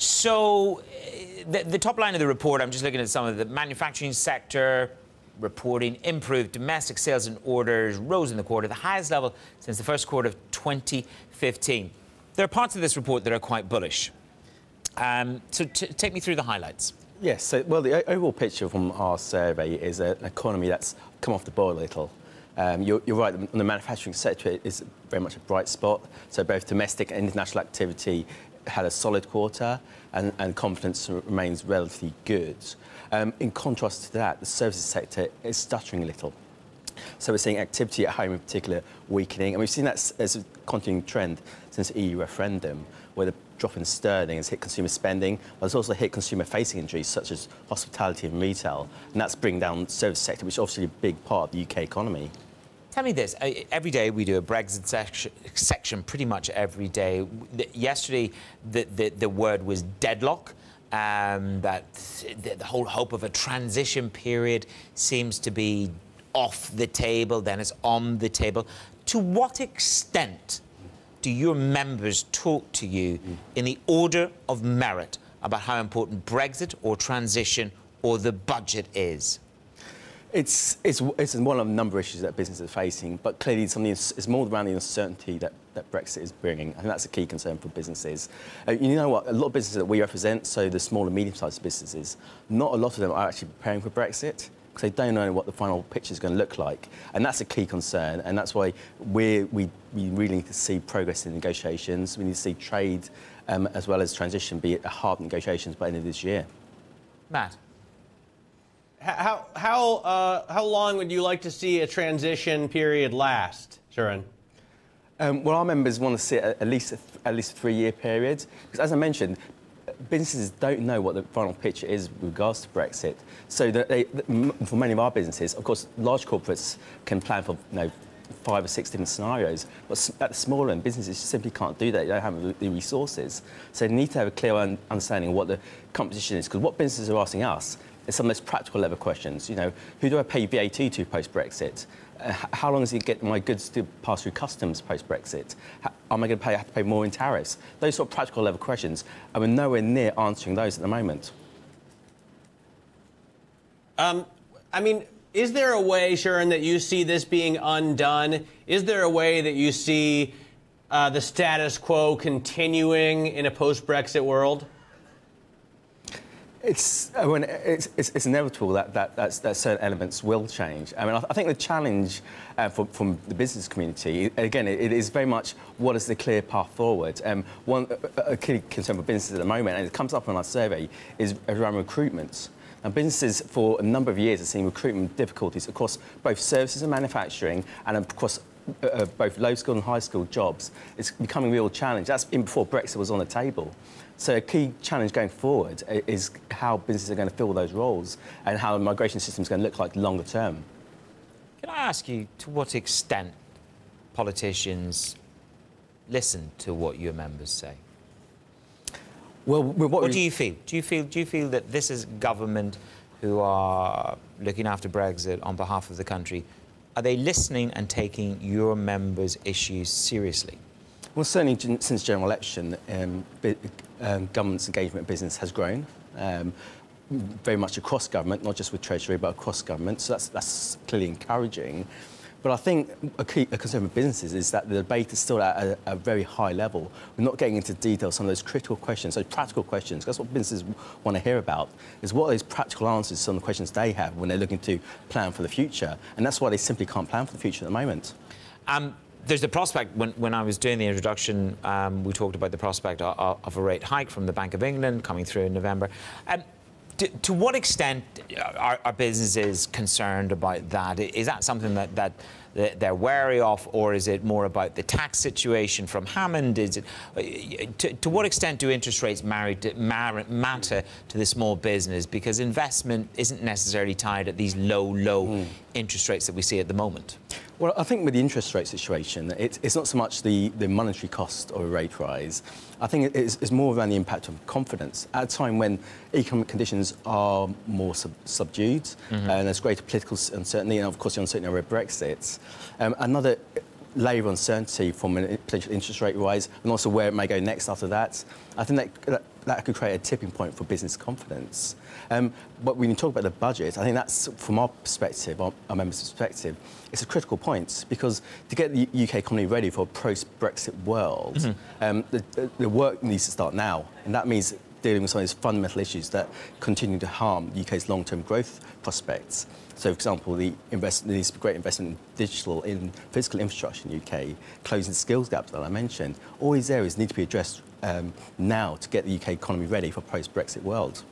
So, the top line of the report, I'm just looking at some of the manufacturing sector reporting improved domestic sales and orders rose in the quarter, the highest level since the first quarter of 2015. There are parts of this report that are quite bullish. So take me through the highlights. Yes, so, well, the overall picture from our survey is an economy that's come off the boil a little. You're right, the manufacturing sector is very much a bright spot. So both domestic and international activity had a solid quarter, and confidence remains relatively good. In contrast to that, the services sector is stuttering a little. So we're seeing activity at home in particular weakening, and we've seen that as a continuing trend since the EU referendum, where the drop in sterling has hit consumer spending, but it's also hit consumer-facing industries such as hospitality and retail, and that's bringing down the service sector, which is obviously a big part of the UK economy. Tell me this, every day we do a Brexit section pretty much every day. Yesterday, the word was deadlock, that the whole hope of a transition period seems to be off the table, then it's on the table. To what extent do your members talk to you in the order of merit about how important Brexit or transition or the budget is? It's one of a number of issues that businesses are facing, but clearly it's more around the uncertainty that Brexit is bringing. I think that's a key concern for businesses. You know what? A lot of businesses that we represent, so the small and medium-sized businesses, not a lot of them are actually preparing for Brexit because they don't know what the final picture is going to look like. And that's a key concern, and that's why we really need to see progress in negotiations. We need to see trade as well as transition be at hard negotiations by the end of this year. Matt? How long would you like to see a transition period last, Suren? Well, our members want to see at least a 3-year period, because as I mentioned, businesses don't know what the final picture is with regards to Brexit. So for many of our businesses, of course, large corporates can plan for 5 or 6 different scenarios, but at the smaller end, businesses simply can't do that. They don't have the resources. So they need to have a clear understanding of what the competition is, because what businesses are asking us is some of those practical level questions. You know, who do I pay VAT to post-Brexit? How long does it get my goods to pass through customs post-Brexit? Am I going to have to pay more in tariffs? Those sort of practical level questions, and we're nowhere near answering those at the moment. I mean, is there a way, Suren, that you see this being undone? Is there a way that you see the status quo continuing in a post-Brexit world? It's inevitable that certain elements will change. I mean, I think the challenge from the business community, again, it is very much what is the clear path forward. A key concern for businesses at the moment, and it comes up in our survey, is around recruitment. Now, businesses for a number of years have seen recruitment difficulties across both services and manufacturing, and across both low-skilled and high-skilled jobs. It's becoming a real challenge. That's even before Brexit was on the table. So a key challenge going forward is how businesses are going to fill those roles and how the migration system is going to look like longer term. Can I ask you to what extent politicians listen to what your members say? Well, what do you feel? Do you feel that this is government who are looking after Brexit on behalf of the country? Are they listening and taking your members' issues seriously? Well, certainly since general election, government's engagement in business has grown, very much across government, not just with Treasury, but across government. So that's clearly encouraging. But I think a concern for businesses is that the debate is still at a very high level. We're not getting into detail some of those critical questions, those practical questions. That's what businesses want to hear about, is what are those practical answers to some of the questions they have when they're looking to plan for the future. And that's why they simply can't plan for the future at the moment. There's the prospect, when I was doing the introduction, we talked about the prospect of a rate hike from the Bank of England coming through in November. To what extent are businesses concerned about that? Is that something that they're wary of, or is it more about the tax situation from Hammond? Is it to what extent do interest rates matter to the small business? Because investment isn't necessarily tied at these low interest rates that we see at the moment. Well, I think with the interest rate situation, it's not so much the monetary cost of a rate rise. I think it's more around the impact of confidence. At a time when economic conditions are more subdued and there's greater political uncertainty, and of course the uncertainty over Brexit, another layer of uncertainty from a potential interest rate rise, and also where it may go next after that. I think that could create a tipping point for business confidence. But when you talk about the budget, I think that's, from our perspective, our members' perspective, it's a critical point, because to get the UK economy ready for a post-Brexit world, the work needs to start now, and that means dealing with some of these fundamental issues that continue to harm the UK's long-term growth prospects. So, for example, there needs to be great investment in digital, in physical infrastructure in the UK, closing the skills gaps that I mentioned. All these areas need to be addressed now to get the UK economy ready for a post-Brexit world.